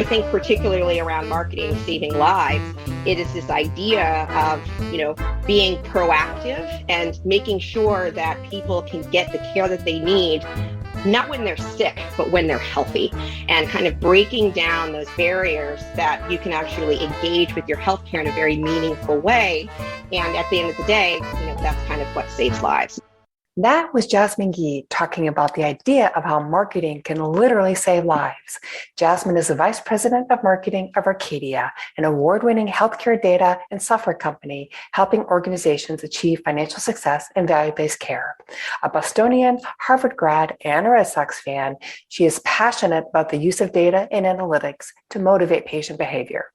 think particularly around marketing saving lives, it is this idea of, being proactive and making sure that people can get the care that they need, not when they're sick, but when they're healthy, and kind of breaking down those barriers that you can actually engage with your healthcare in a very meaningful way. And at the end of the day, that's kind of what saves lives. That was Jasmine Gee talking about the idea of how marketing can literally save lives. Jasmine is the Vice President of Marketing of Arcadia, an award-winning healthcare data and software company helping organizations achieve financial success and value-based care. A Bostonian, Harvard grad, and a Red Sox fan, she is passionate about the use of data and analytics to motivate patient behavior.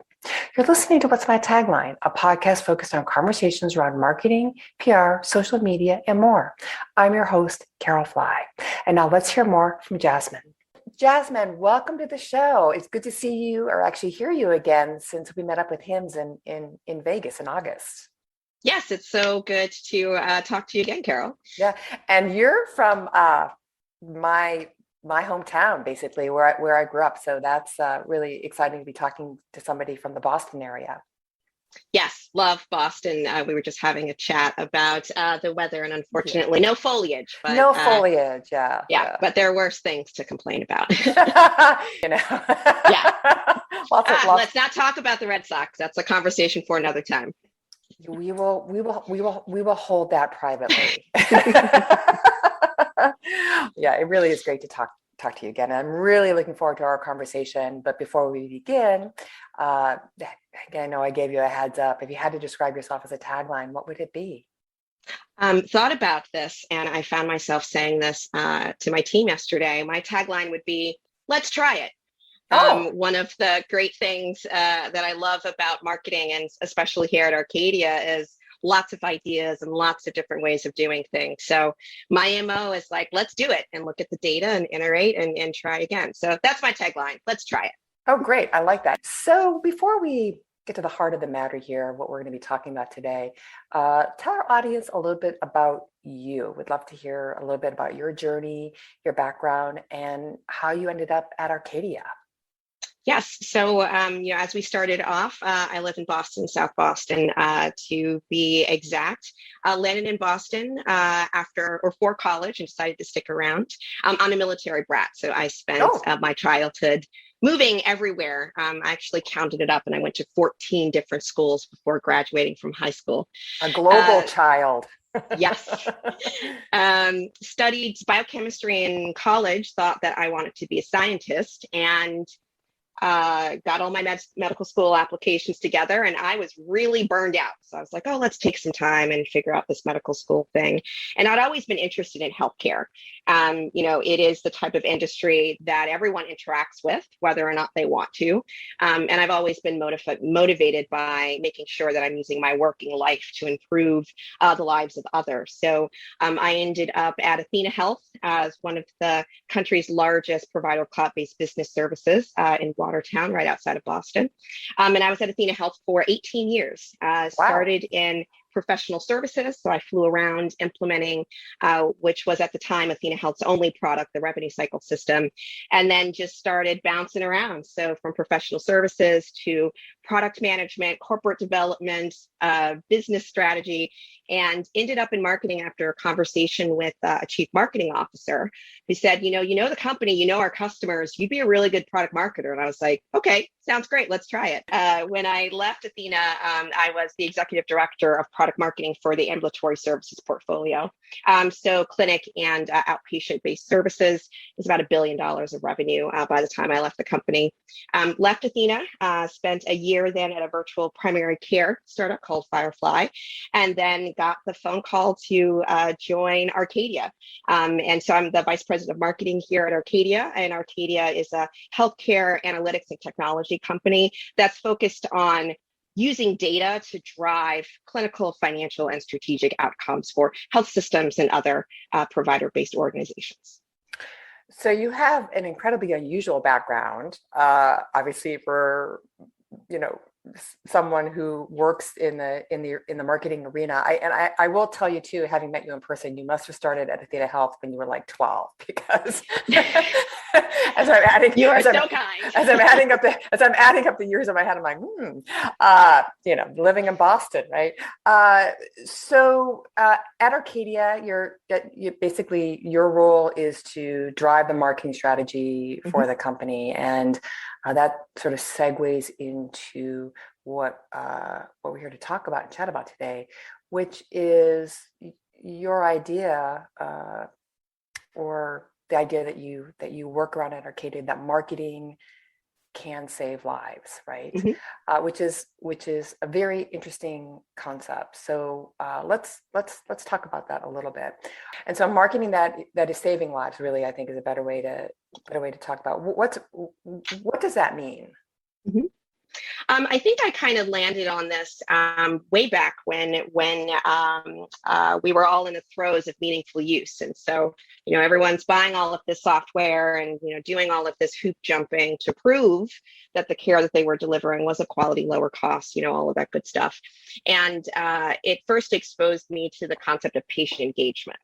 You're listening to What's My Tagline, a podcast focused on conversations around marketing, PR, social media, and more. I'm your host, Carol Flagg. And now let's hear more from Jasmine. Jasmine, welcome to the show. It's good to see you, or actually hear you again, since we met up with HIMSS in Vegas in August. Yes, it's so good to talk to you again, Carol. Yeah, and you're from my hometown, basically, where I grew up. So that's really exciting to be talking to somebody from the Boston area. Yes, love Boston. We were just having a chat about the weather, and unfortunately, no foliage. But, no foliage, yeah. But there are worse things to complain about. Yeah. Let's not talk about the Red Sox. That's a conversation for another time. We will hold that privately. Yeah, it really is great to talk to you again. I'm really looking forward to our conversation. But before we begin, I know I gave you a heads up. If you had to describe yourself as a tagline, what would it be? Thought about this, and I found myself saying this to my team yesterday. My tagline would be, let's try it. One of the great things that I love about marketing, and especially here at Arcadia, is lots of ideas and lots of different ways of doing things. So my MO is like, let's do it and look at the data and iterate and try again. So that's my tagline. Let's try it. Oh, great. I like that. So before we get to the heart of the matter here, what we're going to be talking about today, tell our audience a little bit about you. We'd love to hear a little bit about your journey, your background, and how you ended up at Arcadia. Yes. So, as we started off, I live in Boston, South Boston, to be exact. Landed in Boston for college and decided to stick around. I'm a military brat, so I spent my childhood moving everywhere. I actually counted it up, and I went to 14 different schools before graduating from high school. A global child. Yes. Studied biochemistry in college, thought that I wanted to be a scientist, and got all my medical school applications together, and I was really burned out. So I was like, let's take some time and figure out this medical school thing. And I'd always been interested in healthcare. It is the type of industry that everyone interacts with, whether or not they want to. And I've always been motivated by making sure that I'm using my working life to improve the lives of others. So I ended up at Athena Health as one of the country's largest provider of cloud-based business services in Watertown, right outside of Boston. And I was at Athena Health for 18 years. Started in professional services. So I flew around implementing, which was at the time Athena Health's only product, the revenue cycle system, and then just started bouncing around. So from professional services to product management, corporate development, business strategy, and ended up in marketing after a conversation with a chief marketing officer who said, you know the company, you know our customers, you'd be a really good product marketer. And I was like, okay, sounds great. Let's try it. When I left Athena, I was the executive director of product marketing for the ambulatory services portfolio. So clinic and outpatient-based services is about $1 billion of revenue by the time I left the company. Left Athena, spent a year then at a virtual primary care startup called Firefly, and then got the phone call to join Arcadia. And so I'm the vice president of marketing here at Arcadia, and Arcadia is a healthcare analytics and technology company that's focused on using data to drive clinical, financial, and strategic outcomes for health systems and other provider-based organizations. So you have an incredibly unusual background, obviously for, someone who works in the marketing arena. I will tell you too, having met you in person, you must have started at Theta Health when you were like 12, because as I'm adding, you are as so kind. As I'm adding up the years in my head, I'm like, living in Boston, right? So at Arcadia, you basically, your role is to drive the marketing strategy for the company, and that sort of segues into what we're here to talk about and chat about today, which is your idea, or the idea that you work around at Arcadia, that marketing can save lives, right? Which is a very interesting concept. So let's talk about that a little bit. And so marketing that is saving lives, really, I think, is a better way to talk about what does that mean? I think I kind of landed on this way back when we were all in the throes of meaningful use. And so, everyone's buying all of this software and, doing all of this hoop jumping to prove that the care that they were delivering was of quality, lower cost, all of that good stuff. And it first exposed me to the concept of patient engagement.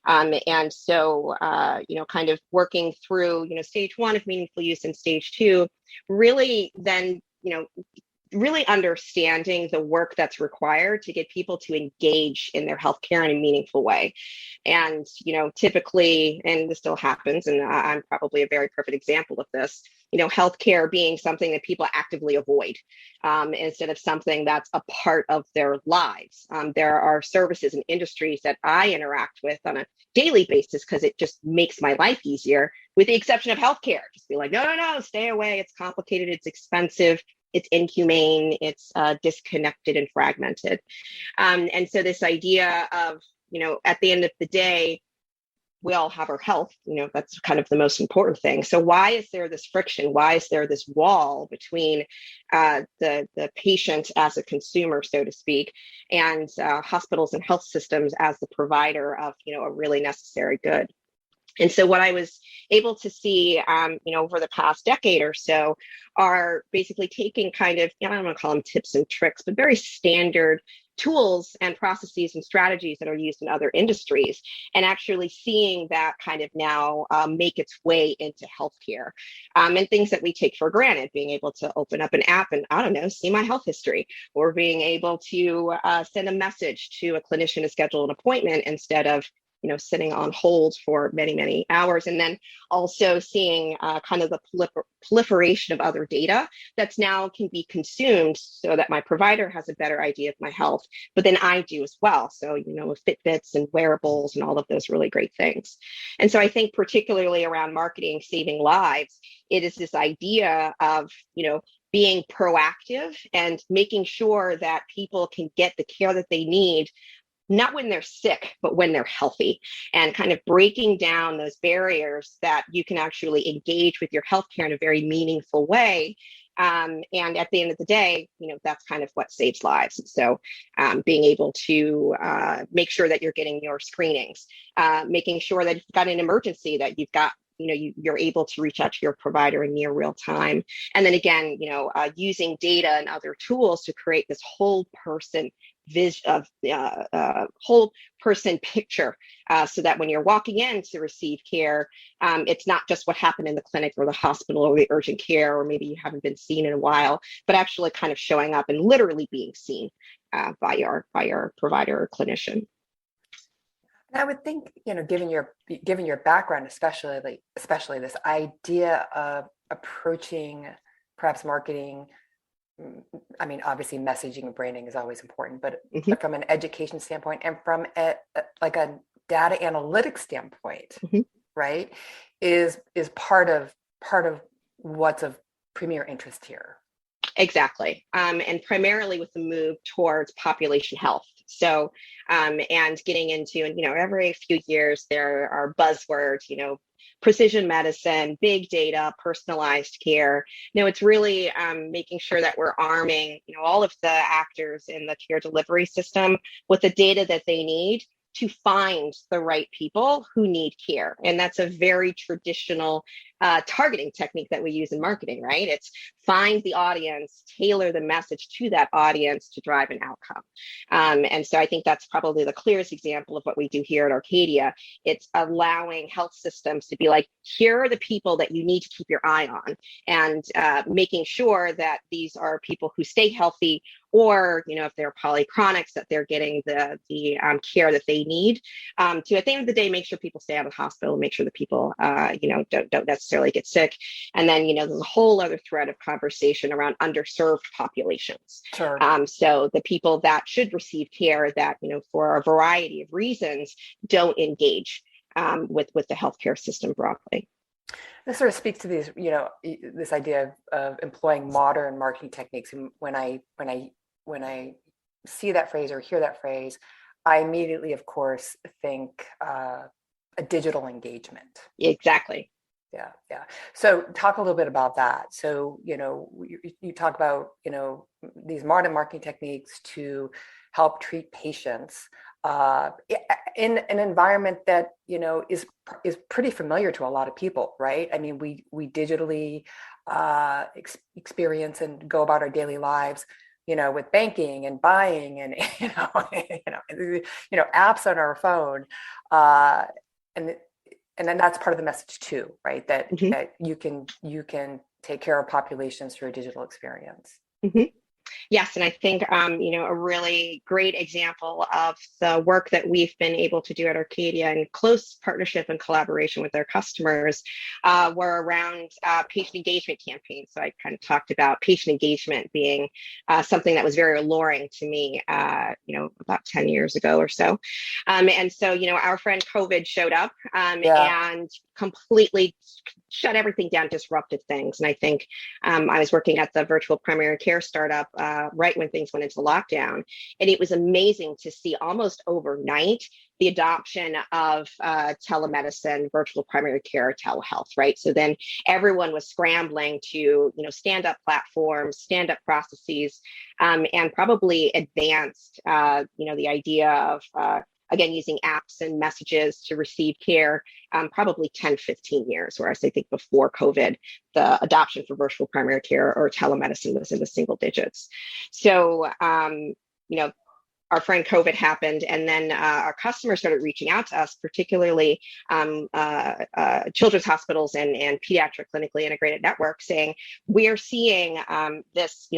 And so, kind of working through, stage one of meaningful use and stage two, really then, really understanding the work that's required to get people to engage in their healthcare in a meaningful way. And, typically, and this still happens, and I'm probably a very perfect example of this, healthcare being something that people actively avoid instead of something that's a part of their lives. There are services and industries that I interact with on a daily basis because it just makes my life easier, with the exception of healthcare. Just be like, no, stay away. It's complicated. It's expensive. It's inhumane. It's disconnected and fragmented. And so this idea of, at the end of the day, we all have our health, that's kind of the most important thing. So why is there this friction? Why is there this wall between the patient as a consumer, so to speak, and hospitals and health systems as the provider of, a really necessary good? And so what I was able to see, over the past decade or so, are basically taking kind of, I don't want to call them tips and tricks, but very standard tools and processes and strategies that are used in other industries, and actually seeing that kind of now make its way into healthcare, and things that we take for granted, being able to open up an app and, I don't know, see my health history, or being able to send a message to a clinician to schedule an appointment instead of sitting on hold for many, many hours. And then also seeing kind of the proliferation of other data that's now can be consumed so that my provider has a better idea of my health, but then I do as well. So, with Fitbits and wearables and all of those really great things. And so I think particularly around marketing, saving lives, it is this idea of, being proactive and making sure that people can get the care that they need, not when they're sick, but when they're healthy, and kind of breaking down those barriers that you can actually engage with your healthcare in a very meaningful way. And at the end of the day, that's kind of what saves lives. So being able to make sure that you're getting your screenings, making sure that if you've got an emergency, that you've got you're able to reach out to your provider in near real time. And then again, using data and other tools to create this whole person whole person picture, so that when you're walking in to receive care, it's not just what happened in the clinic or the hospital or the urgent care, or maybe you haven't been seen in a while, but actually kind of showing up and literally being seen by your provider or clinician. I would think, given your background, especially this idea of approaching perhaps marketing, I mean, obviously messaging and branding is always important, but from an education standpoint and from a data analytics standpoint, right, is part of what's of premier interest here. Exactly. And primarily with the move towards population health. So, and getting into, every few years there are buzzwords, precision medicine, big data, personalized care. It's really making sure that we're arming, all of the actors in the care delivery system with the data that they need to find the right people who need care. And that's a very traditional targeting technique that we use in marketing, right? It's find the audience, tailor the message to that audience to drive an outcome. And so I think that's probably the clearest example of what we do here at Arcadia. It's allowing health systems to be like, here are the people that you need to keep your eye on, and making sure that these are people who stay healthy, or, if they're polychronics, that they're getting the care that they need, to, at the end of the day, make sure people stay out of the hospital, make sure that people, don't necessarily get sick. And then, there's a whole other thread of conversation around underserved populations. Sure. So the people that should receive care that, for a variety of reasons, don't engage with the healthcare system broadly. This sort of speaks to these, this idea of employing modern marketing techniques. And when I see that phrase or hear that phrase, I immediately, of course, think a digital engagement. Exactly. Yeah. So talk a little bit about that. So, you talk about, these modern marketing techniques to help treat patients in an environment that, is pretty familiar to a lot of people, right? I mean, we digitally experience and go about our daily lives, with banking and buying and, apps on our phone. And then that's part of the message too, right? That Mm-hmm. that you can take care of populations through a digital experience. Mm-hmm. Yes, and I think a really great example of the work that we've been able to do at Arcadia in close partnership and collaboration with our customers were around patient engagement campaigns. So I kind of talked about patient engagement being something that was very alluring to me, about 10 years ago or so. And so, our friend COVID showed up and completely shut everything down, disrupted things. And I think I was working at the virtual primary care startup right when things went into lockdown. And it was amazing to see almost overnight the adoption of telemedicine, virtual primary care, telehealth, right? So then everyone was scrambling to, stand up platforms, stand up processes, and probably advanced, the idea of again, using apps and messages to receive care, probably 10, 15 years, whereas I think before COVID, the adoption for virtual primary care or telemedicine was in the single digits. So, our friend COVID happened, and then our customers started reaching out to us, particularly children's hospitals and pediatric clinically integrated networks, saying, we're seeing this,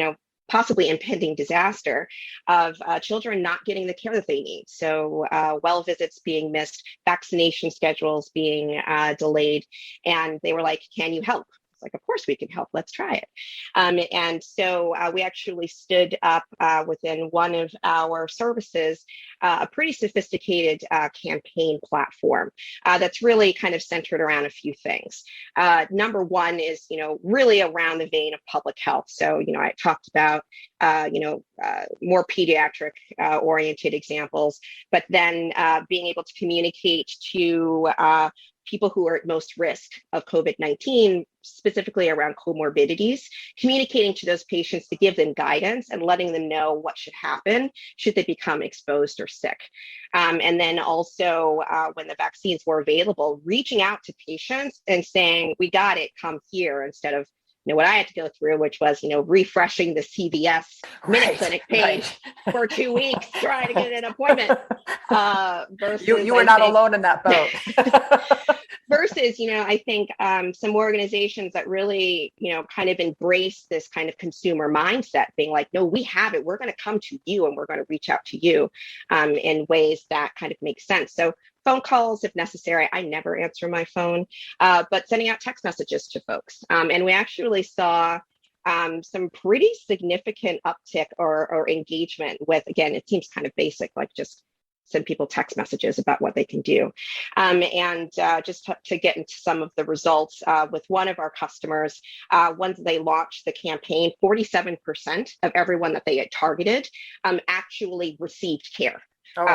possibly impending disaster of children not getting the care that they need. So well visits being missed, vaccination schedules being delayed. And they were like, can you help? It's like, of course we can help. Let's try it. And so we actually stood up within one of our services, a pretty sophisticated campaign platform that's really kind of centered around a few things. Number one is, really around the vein of public health. So, I talked about, more pediatric oriented examples, but then being able to communicate to people who are at most risk of COVID-19, specifically around comorbidities, communicating to those patients to give them guidance and letting them know what should happen should they become exposed or sick. And then also when the vaccines were available, reaching out to patients and saying, we got it, come here, instead of what I had to go through, which was, refreshing the CVS Minute Clinic page for 2 weeks, trying to get an appointment. Versus you were not alone in that boat. Versus, I think some organizations that really, kind of embrace this kind of consumer mindset, being like, no, we have it. We're going to come to you and we're going to reach out to you in ways that kind of make sense. So phone calls, if necessary. I never answer my phone, but sending out text messages to folks. And we actually saw some pretty significant uptick or engagement with, again, it seems kind of basic, like just send people text messages about what they can do. And just to get into some of the results with one of our customers, once they launched the campaign, 47% of everyone that they had targeted actually received care.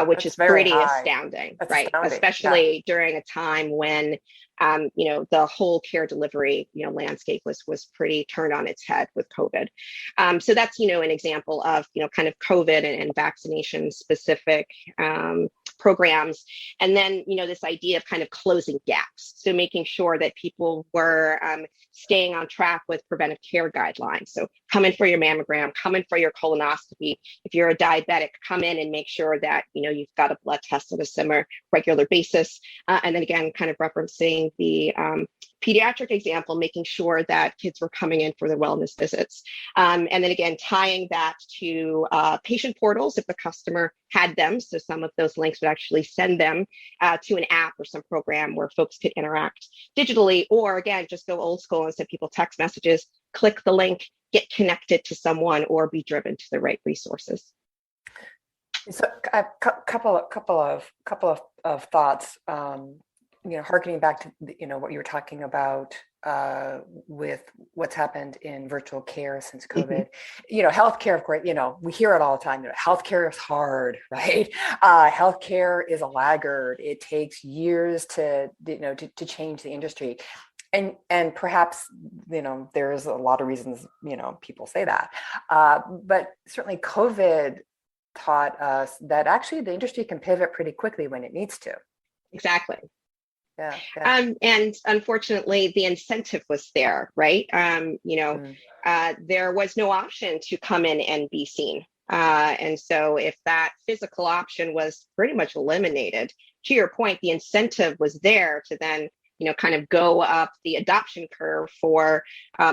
Which is pretty astounding, right? Especially during a time when, the whole care delivery, landscape was pretty turned on its head with COVID. So that's, an example of, kind of COVID and vaccination specific programs. And then, this idea of kind of closing gaps. So making sure that people were staying on track with preventive care guidelines. So come in for your mammogram, come in for your colonoscopy. If you're a diabetic, come in and make sure that, you've got a blood test on a similar regular basis. And then again, kind of referencing the pediatric example, making sure that kids were coming in for their wellness visits. And then again, tying that to patient portals if the customer had them. So some of those links would actually send them to an app or some program where folks could interact digitally, or again, just go old school and send people text messages, click the link, get connected to someone, or be driven to the right resources. So a couple of thoughts. Harkening back to what you were talking about with what's happened in virtual care since COVID. Healthcare, of course, we hear it all the time. Healthcare is hard, right? Healthcare is a laggard. It takes years to change the industry. And perhaps, there's a lot of reasons, people say that. But certainly COVID taught us that actually the industry can pivot pretty quickly when it needs to. Exactly. Yeah. And unfortunately, the incentive was there, right? There was no option to come in and be seen. And so if that physical option was pretty much eliminated, to your point, the incentive was there to then, kind of go up the adoption curve for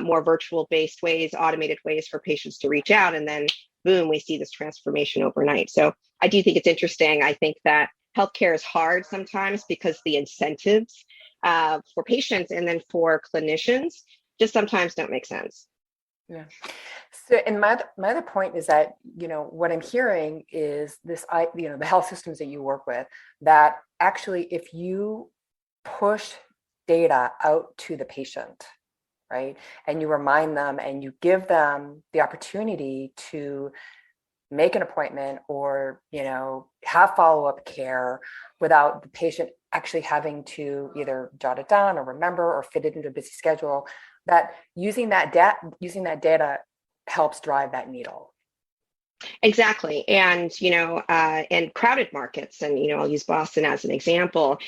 more virtual-based ways, automated ways for patients to reach out. And then, boom, we see this transformation overnight. So I do think it's interesting. I think that healthcare is hard sometimes because the incentives for patients and then for clinicians just sometimes don't make sense. Yeah. So, and my other point is that, what I'm hearing is this, the health systems that you work with, that actually if you push data out to the patient, right, and you remind them and you give them the opportunity to make an appointment or, have follow-up care without the patient actually having to either jot it down or remember or fit it into a busy schedule, that using that data helps drive that needle. Exactly. And, in crowded markets, and, I'll use Boston as an example,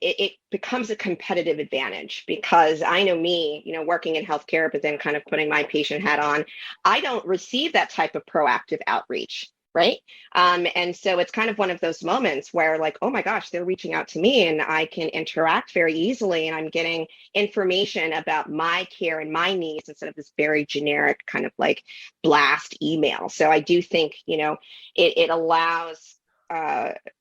it becomes a competitive advantage because I know me, working in healthcare, but then kind of putting my patient hat on, I don't receive that type of proactive outreach. Right. And so it's kind of one of those moments where like, oh my gosh, they're reaching out to me and I can interact very easily and I'm getting information about my care and my needs instead of this very generic kind of like blast email. So I do think, it allows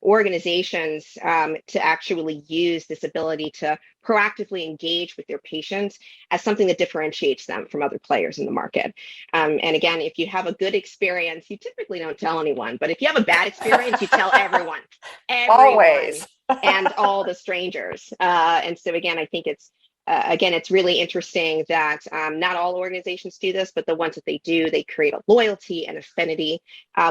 organizations to actually use this ability to proactively engage with their patients as something that differentiates them from other players in the market. And again, if you have a good experience, you typically don't tell anyone, but if you have a bad experience, you tell everyone Always. And all the strangers. And so again, I think it's really interesting that not all organizations do this, but the ones that they do, they create a loyalty and affinity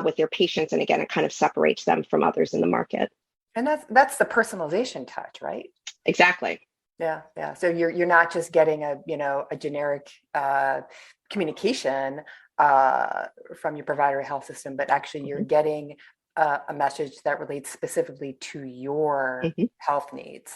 with their patients. And again, it kind of separates them from others in the market. And that's the personalization touch, right? Exactly. Yeah. So you're not just getting a generic communication from your provider health system, but actually you're getting a message that relates specifically to your health needs.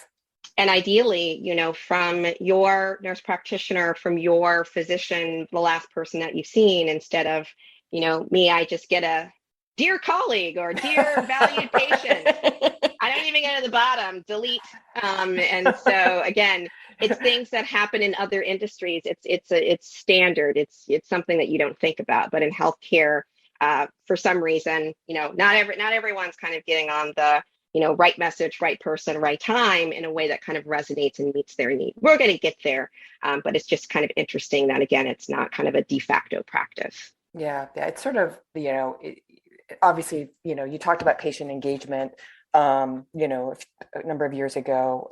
And ideally, from your nurse practitioner, from your physician, the last person that you've seen, instead of, me, I just get a dear colleague or dear valued patient. I don't even get to the bottom, delete. And so again, it's things that happen in other industries. It's standard. It's something that you don't think about. But in healthcare, for some reason, not everyone's kind of getting on the right message, right person, right time in a way that kind of resonates and meets their need. We're going to get there, but it's just kind of interesting that, again, it's not kind of a de facto practice. Yeah. It's sort of, obviously, you talked about patient engagement, a number of years ago.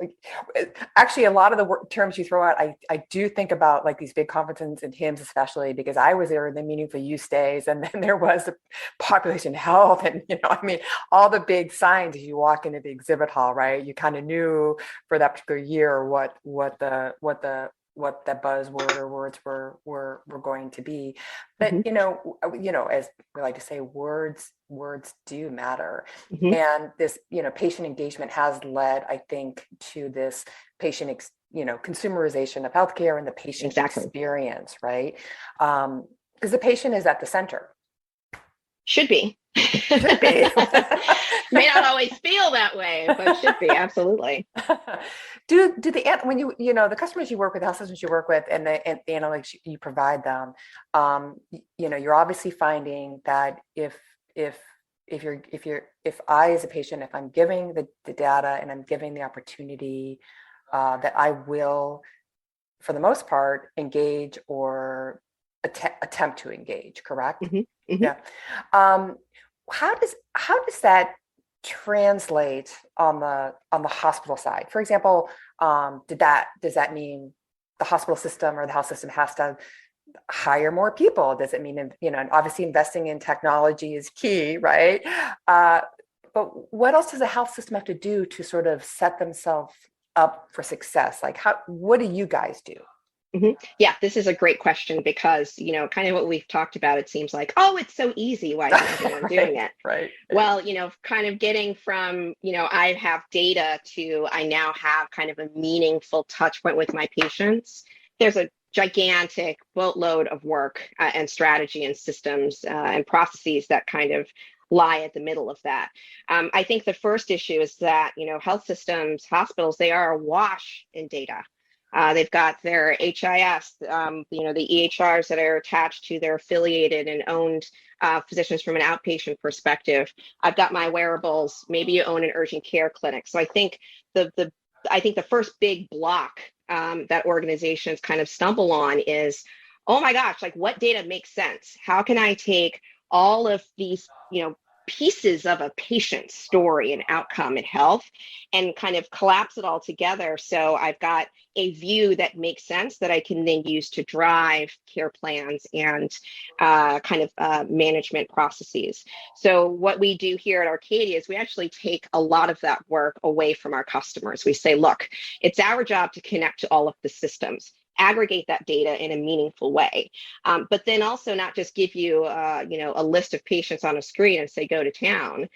Actually, a lot of the terms you throw out, I do think about like these big conferences and HIMSS, especially because I was there in the meaningful use days, and then there was the population health, and all the big signs as you walk into the exhibit hall, right? You kind of knew for that particular year what the that buzzword or words were going to be. But as we like to say, words do matter. Mm-hmm. And this, patient engagement has led, I think, to this consumerization of healthcare and the patient experience, right? Because the patient is at the center. Should be. Should be. May not always feel that way, but should be, absolutely. Do when the customers you work with, the health systems you work with, and the analytics you provide them, you're obviously finding that if I as a patient, if I'm giving the data and I'm giving the opportunity, that I will, for the most part, engage or attempt to engage, correct? Mm-hmm. Mm-hmm. Yeah. How does that translate on the hospital side? For example, does that mean the hospital system or the health system has to hire more people? Does it mean, obviously investing in technology is key, right? But what else does the health system have to do to sort of set themselves up for success? Like, what do you guys do? Mm-hmm. Yeah, this is a great question because, kind of what we've talked about, it seems like, oh, it's so easy. Why isn't anyone doing it? Right. Well, kind of getting from, I have data to I now have kind of a meaningful touch point with my patients. There's a gigantic boatload of work and strategy and systems and processes that kind of lie at the middle of that. I think the first issue is that, health systems, hospitals, they are awash in data. They've got their HIS, the EHRs that are attached to their affiliated and owned physicians from an outpatient perspective. I've got my wearables. Maybe you own an urgent care clinic. So I think the first big block that organizations kind of stumble on is, oh my gosh, like what data makes sense? How can I take all of these, pieces of a patient's story and outcome and health and kind of collapse it all together? So I've got a view that makes sense that I can then use to drive care plans and management processes. So what we do here at Arcadia is we actually take a lot of that work away from our customers. We say, look, it's our job to connect to all of the systems, aggregate that data in a meaningful way, but then also not just give you, a list of patients on a screen and say, go to town,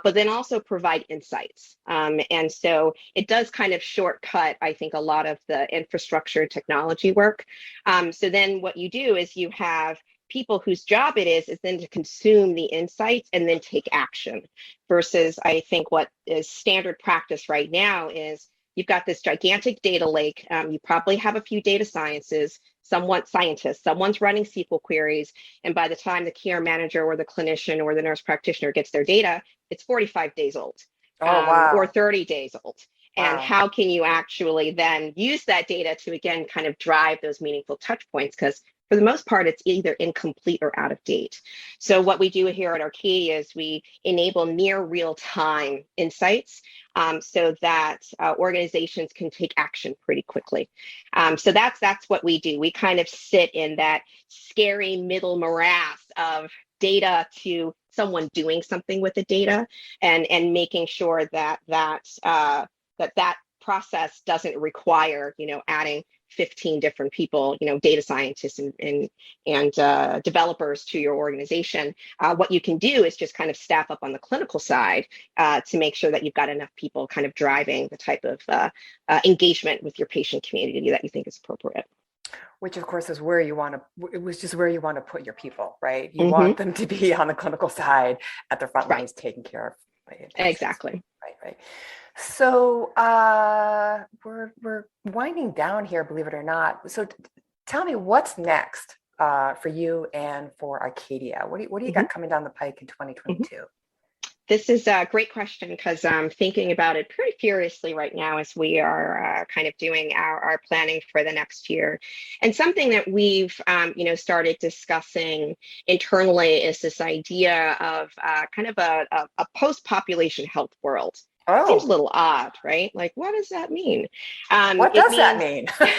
but then also provide insights. And so it does kind of shortcut, I think, a lot of the infrastructure and technology work. So then what you do is you have people whose job it is then to consume the insights and then take action, versus I think what is standard practice right now is you've got this gigantic data lake. You probably have a few data scientists, someone's running SQL queries. And by the time the care manager or the clinician or the nurse practitioner gets their data, it's 45 days old. Wow. Or 30 days old. And Wow. How can you actually then use that data to, again, kind of drive those meaningful touch points? Because for the most part, it's either incomplete or out of date. So what we do here at Arcadia is we enable near real-time insights so that organizations can take action pretty quickly. So that's what we do. We kind of sit in that scary middle morass of data to someone doing something with the data and making sure that process doesn't require, adding 15 different people, data scientists and developers to your organization. What you can do is just kind of staff up on the clinical side to make sure that you've got enough people kind of driving the type of engagement with your patient community that you think is appropriate. Which of course is where you want to put your people, right? You want them to be on the clinical side at the front lines, taking care of patients. Exactly. Right. So we're winding down here, believe it or not. So tell me what's next for you and for Arcadia. What do you got coming down the pike in 2022? This is a great question because I'm thinking about it pretty furiously right now as we are kind of doing our planning for the next year. And something that we've, started discussing internally is this idea of kind of a post-population health world. Oh. Seems a little odd, right? Like, what does that mean? What does that mean? So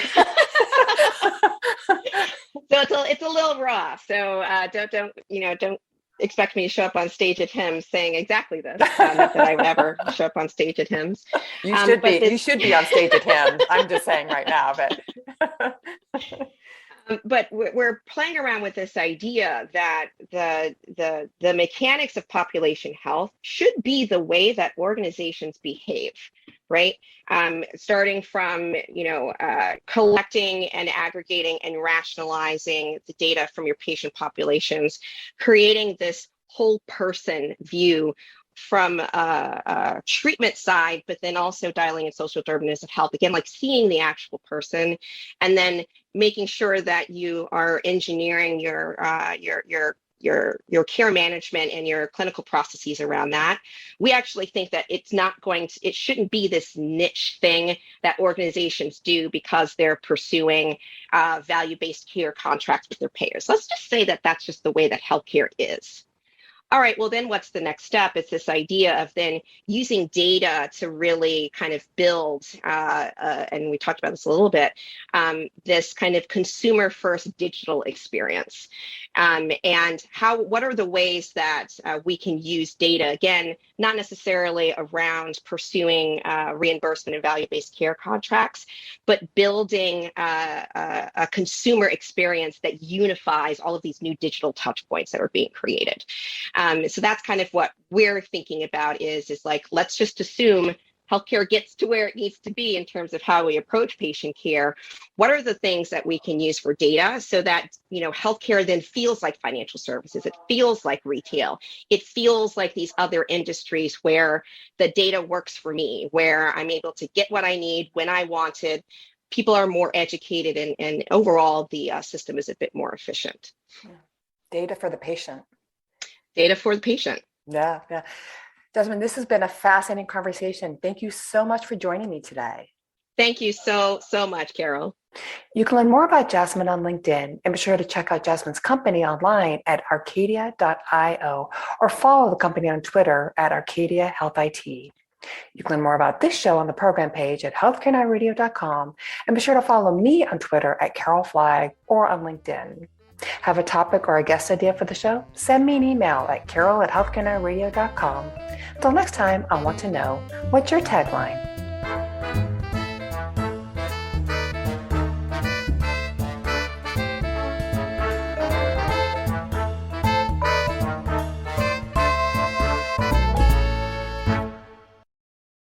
it's a little raw. So don't expect me to show up on stage at HIMSS saying exactly this. Not that I would ever show up on stage at HIMSS. You should be on stage at HIMSS. I'm just saying right now, but But we're playing around with this idea that the mechanics of population health should be the way that organizations behave, right? Starting from collecting and aggregating and rationalizing the data from your patient populations, creating this whole person view from a treatment side, but then also dialing in social determinants of health. Again, like seeing the actual person, and then making sure that you are engineering your care management and your clinical processes around that. We actually think that it shouldn't be this niche thing that organizations do because they're pursuing value-based care contracts with their payers. Let's just say that that's just the way that healthcare is. All right, well, then what's the next step? It's this idea of then using data to really kind of build, and we talked about this a little bit, this kind of consumer first digital experience. And what are the ways that we can use data, again, not necessarily around pursuing reimbursement and value-based care contracts, but building a consumer experience that unifies all of these new digital touch points that are being created. So that's kind of what we're thinking about is like, let's just assume healthcare gets to where it needs to be in terms of how we approach patient care. What are the things that we can use for data so that, healthcare then feels like financial services, it feels like retail, it feels like these other industries where the data works for me, where I'm able to get what I need when I want it. People are more educated and overall the system is a bit more efficient. Data for the patient. Data for the patient. Yeah. Jasmine, this has been a fascinating conversation. Thank you so much for joining me today. Thank you so much, Carol. You can learn more about Jasmine on LinkedIn and be sure to check out Jasmine's company online at arcadia.io or follow the company on Twitter at Arcadia Health IT. You can learn more about this show on the program page at healthcarenowradio.com and be sure to follow me on Twitter at Carol Flagg or on LinkedIn. Have a topic or a guest idea for the show? Send me an email at carol@healthcarenowradio.com. Until next time, I want to know, what's your tagline?